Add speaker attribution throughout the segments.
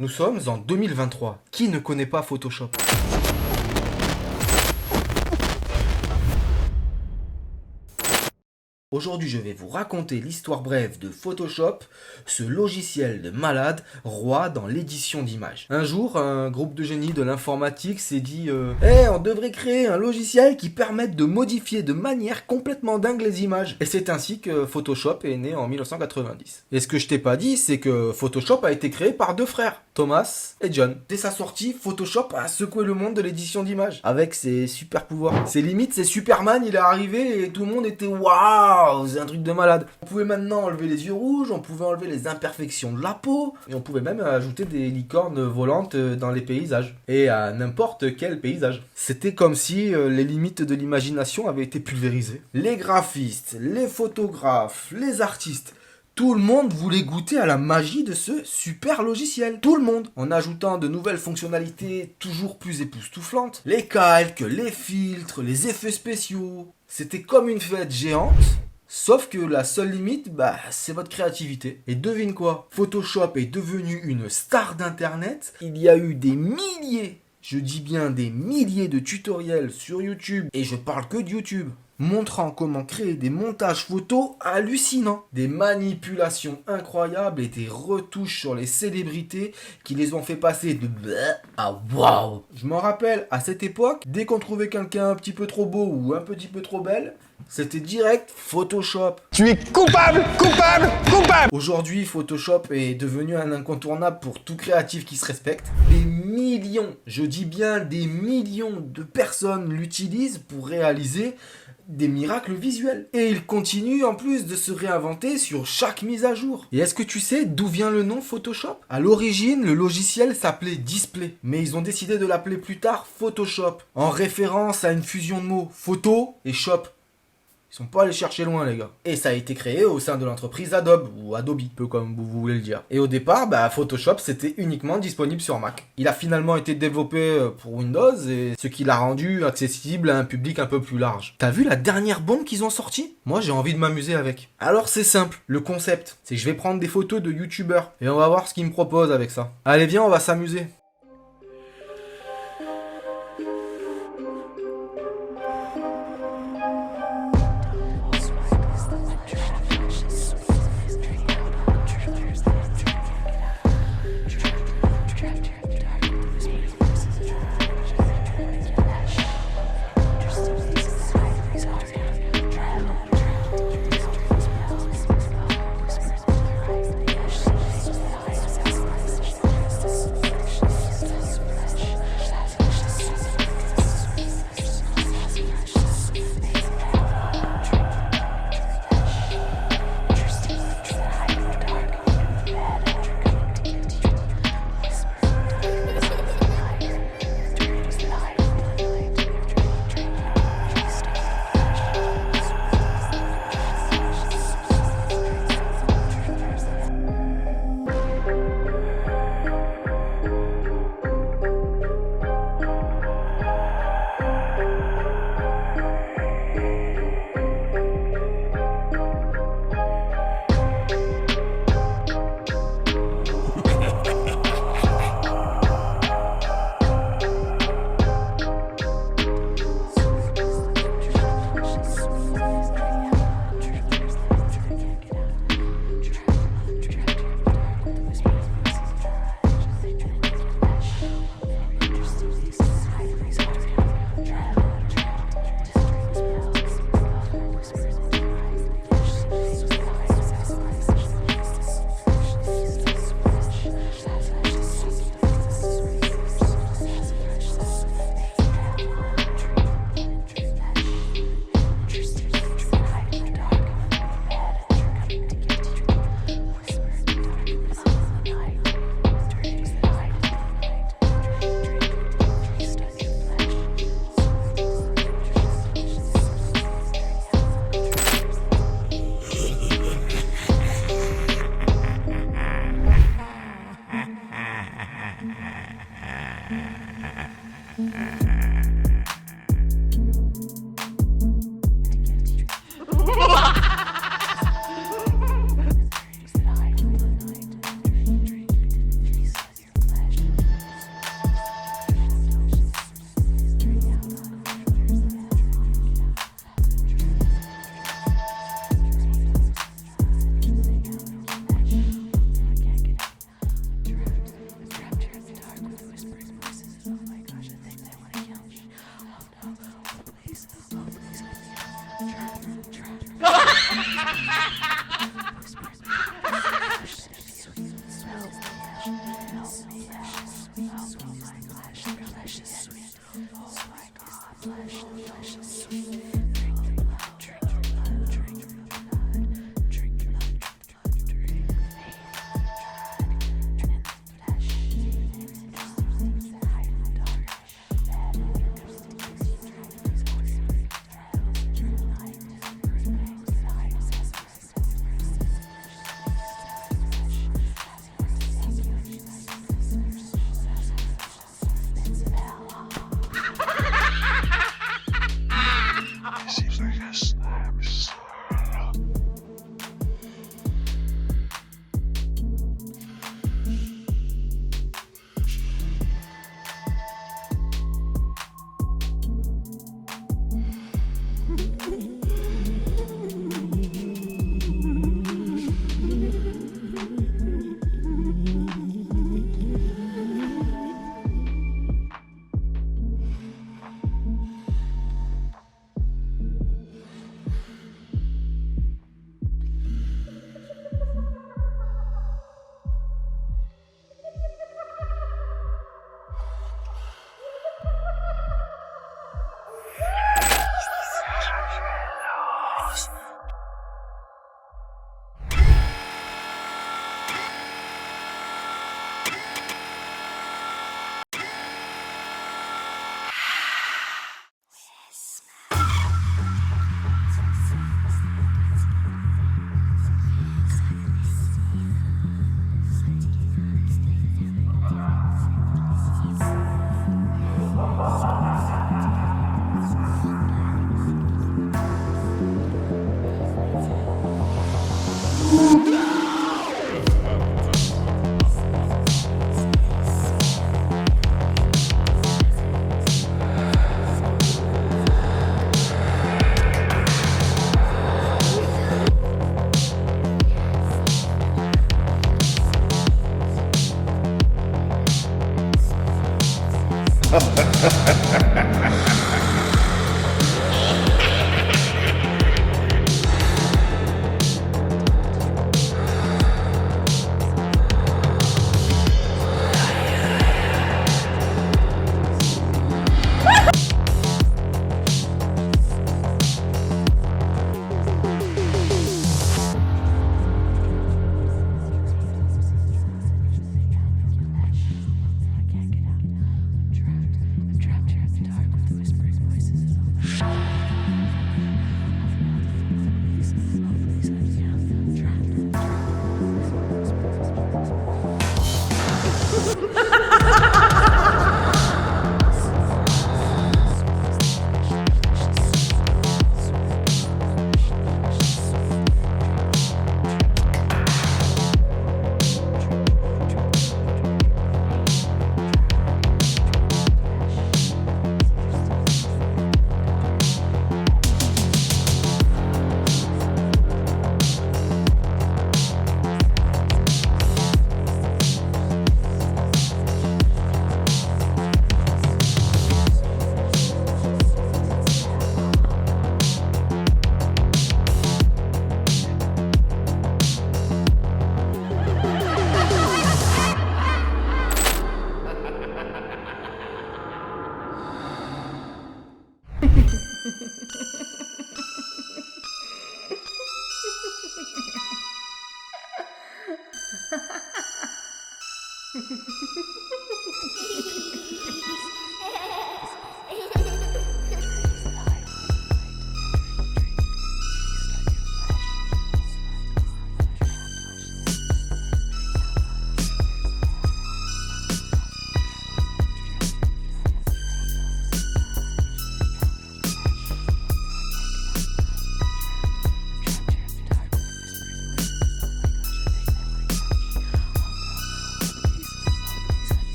Speaker 1: Nous sommes en 2023. Qui ne connaît pas Photoshop? Aujourd'hui, je vais vous raconter l'histoire brève de Photoshop, ce logiciel de malade, roi dans l'édition d'images. Un jour, un groupe de génies de l'informatique s'est dit on devrait créer un logiciel qui permette de modifier de manière complètement dingue les images. Et c'est ainsi que Photoshop est né en 1990. Et ce que je t'ai pas dit, c'est que Photoshop a été créé par deux frères, Thomas et John. Dès sa sortie, Photoshop a secoué le monde de l'édition d'images avec ses super pouvoirs. Ses limites, c'est Superman, il est arrivé et tout le monde était waouh! C'est un truc de malade. On pouvait maintenant enlever les yeux rouges, on pouvait enlever les imperfections de la peau, et on pouvait même ajouter des licornes volantes dans les paysages. Et à n'importe quel paysage. C'était comme si les limites de l'imagination avaient été pulvérisées. Les graphistes, les photographes, les artistes, tout le monde voulait goûter à la magie de ce super logiciel. Tout le monde. En ajoutant de nouvelles fonctionnalités toujours plus époustouflantes. Les calques, les filtres, les effets spéciaux. C'était comme une fête géante. Sauf que la seule limite, c'est votre créativité. Et devine quoi? Photoshop est devenu une star d'internet. Il y a eu des milliers, je dis bien des milliers de tutoriels sur YouTube. Et je parle que de YouTube. Montrant comment créer des montages photos hallucinants. Des manipulations incroyables et des retouches sur les célébrités qui les ont fait passer de à waouh. Je m'en rappelle, à cette époque, dès qu'on trouvait quelqu'un un petit peu trop beau ou un petit peu trop belle, c'était direct Photoshop.
Speaker 2: Tu es coupable, coupable, coupable.
Speaker 1: Aujourd'hui, Photoshop est devenu un incontournable pour tout créatif qui se respecte. Des millions, je dis bien des millions de personnes l'utilisent pour réaliser des miracles visuels. Et il continue en plus de se réinventer sur chaque mise à jour. Et est-ce que tu sais d'où vient le nom Photoshop? À l'origine, le logiciel s'appelait Display, mais ils ont décidé de l'appeler plus tard Photoshop, en référence à une fusion de mots photo et shop. Ils sont pas allés chercher loin, les gars. Et ça a été créé au sein de l'entreprise Adobe, ou Adobe, peu comme vous voulez le dire. Et au départ, Photoshop, c'était uniquement disponible sur Mac. Il a finalement été développé pour Windows, et ce qui l'a rendu accessible à un public un peu plus large. T'as vu la dernière bombe qu'ils ont sortie? Moi, j'ai envie de m'amuser avec. Alors, c'est simple. Le concept, c'est que je vais prendre des photos de YouTubeurs, et on va voir ce qu'ils me proposent avec ça. Allez, viens, on va s'amuser.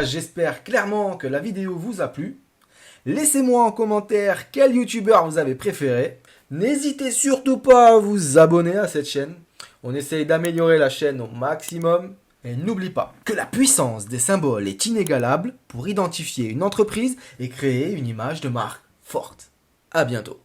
Speaker 1: J'espère clairement que la vidéo vous a plu. Laissez-moi en commentaire quel youtubeur vous avez préféré. N'hésitez surtout pas à vous abonner à cette chaîne. On essaye d'améliorer la chaîne au maximum. Et n'oublie pas que la puissance des symboles est inégalable pour identifier une entreprise et créer une image de marque forte. À bientôt.